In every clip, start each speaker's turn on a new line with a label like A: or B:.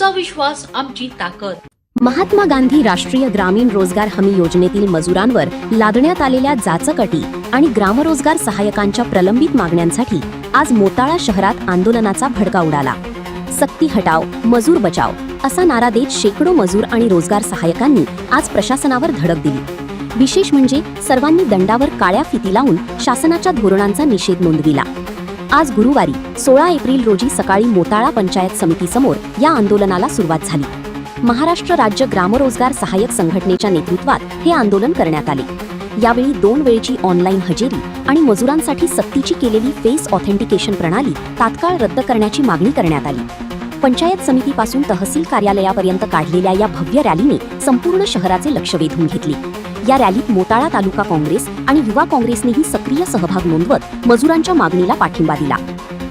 A: तुमचा विश्वास आमची ताकद।
B: महात्मा गांधी राष्ट्रीय ग्रामीण रोजगार हमी योजनेतील मजुरांवर लादण्यात आलेल्या जाचक-अटी आणि ग्रामरोजगार सहाय्यकांच्या प्रलंबित मागण्यांसाठी आज मोताळा शहरात आंदोलनाचा भडका उडाला। सक्ती हटाव, मजूर बचाव असा नारा देत शेकडो मजूर आणि रोजगार सहाय्यकांनी आज प्रशासनावर धडक दिली। विशेष म्हणजे सर्वांनी दंडावर काळ्या फिती लावून शासनाच्या धोरणांचा निषेध नोंदविला। आज गुरुवारी 16 एप्रिल रोजी सकाळी मोताळा पंचायत समितीसमोर या आंदोलनाला सुरुवात झाली। महाराष्ट्र राज्य ग्रामरोजगार सहाय्यक संघटनेच्या नेतृत्वात हे आंदोलन करण्यात आले। यावेळी 2 वेळची ऑनलाईन हजेरी आणि मजुरांसाठी सक्तीची केलेली फेस ऑथेंटिकेशन प्रणाली तात्काळ रद्द करण्याची मागणी करण्यात आली। पंचायत समितीपासून तहसील कार्यालयापर्यंत काढलेल्या या भव्य रॅलीने संपूर्ण शहराचे लक्ष वेधून घेतले। या रॅलीत मोताळा तालुका काँग्रेस आणि युवा काँग्रेसनेही सक्रिय सहभाग नोंदवत मजुरांच्या मागणीला पाठिंबा दिला।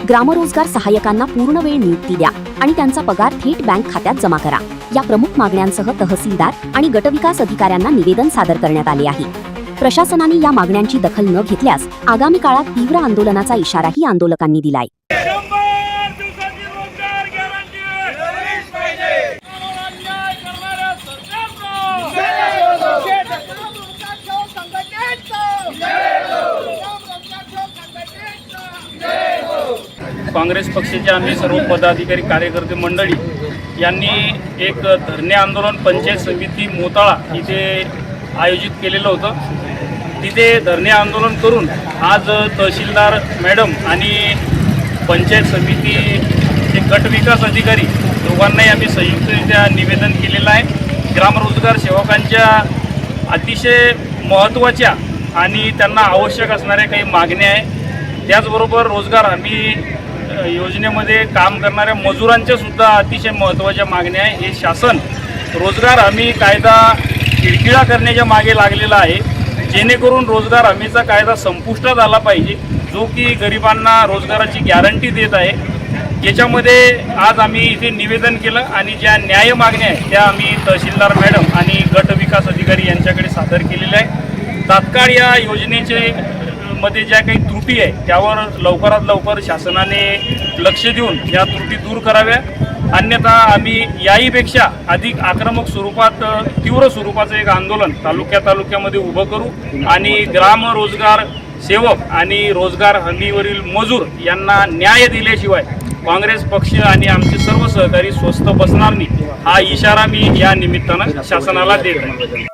B: ग्रामरोजगार सहाय्यकांना पूर्ण वेळ नियुक्ती द्या आणि त्यांचा पगार थेट बँक खात्यात जमा करा या प्रमुख मागण्यांसह तहसीलदार आणि गटविकास अधिकाऱ्यांना निवेदन सादर करण्यात आले आहे। प्रशासनाने या मागण्यांची दखल न घेतल्यास आगामी काळात तीव्र आंदोलनाचा इशाराही आंदोलकांनी दिलाय।
C: काँग्रेस पक्षाचे आम्ही सर्व पदाधिकारी कार्यकर्ते मंडळी यांनी एक धरणे आंदोलन पंचायत समिती मोताळा इथे आयोजित केलेलं होतं। तिथे धरणे आंदोलन करून आज तहसीलदार मॅडम आणि पंचायत समितीचे गटविकास अधिकारी दोघांनाही आम्ही संयुक्तरित्या निवेदन केलेलं आहे। ग्रामरोजगार सेवकांच्या अतिशय महत्त्वाच्या आणि त्यांना आवश्यक असणाऱ्या काही मागण्या आहे। त्याचबरोबर रोजगार हमी योजनेमध्ये काम करणाऱ्या मजुरांच्या सुद्धा अतिशय महत्त्वाच्या मागण्या आहे। हे शासन रोजगार हमी कायदा खिळखिळा करण्याच्या मागे लागलेला आहे, जेणेकरून रोजगार हमीचा कायदा संपुष्टात आला पाहिजे, जो की गरिबांना रोजगाराची गॅरंटी देत आहे। याच्यामध्ये आज आम्ही इथे निवेदन केलं आणि ज्या न्याय मागण्या आहेत त्या आम्ही तहसीलदार मॅडम आणि गट विकास अधिकारी यांच्याकडे सादर केलेल्या आहे। तात्काळ या योजनेचे मध्ये ज्या काही त्रुटी आहे त्यावर लवकरात लवकर शासनाने लक्ष देऊन या त्रुटी दूर कराव्या, अन्यथा आम्ही याहीपेक्षा अधिक आक्रमक स्वरूपात तीव्र स्वरूपाचं एक आंदोलन तालुक्यामध्ये उभं करू आणि ग्राम रोजगार सेवक आणि रोजगार हमीवरील मजूर यांना न्याय दिल्याशिवाय काँग्रेस पक्ष आणि आमचे सर्व सहकारी स्वस्थ बसणार नाही, हा इशारा मी या निमित्तानं शासनाला देत आहे।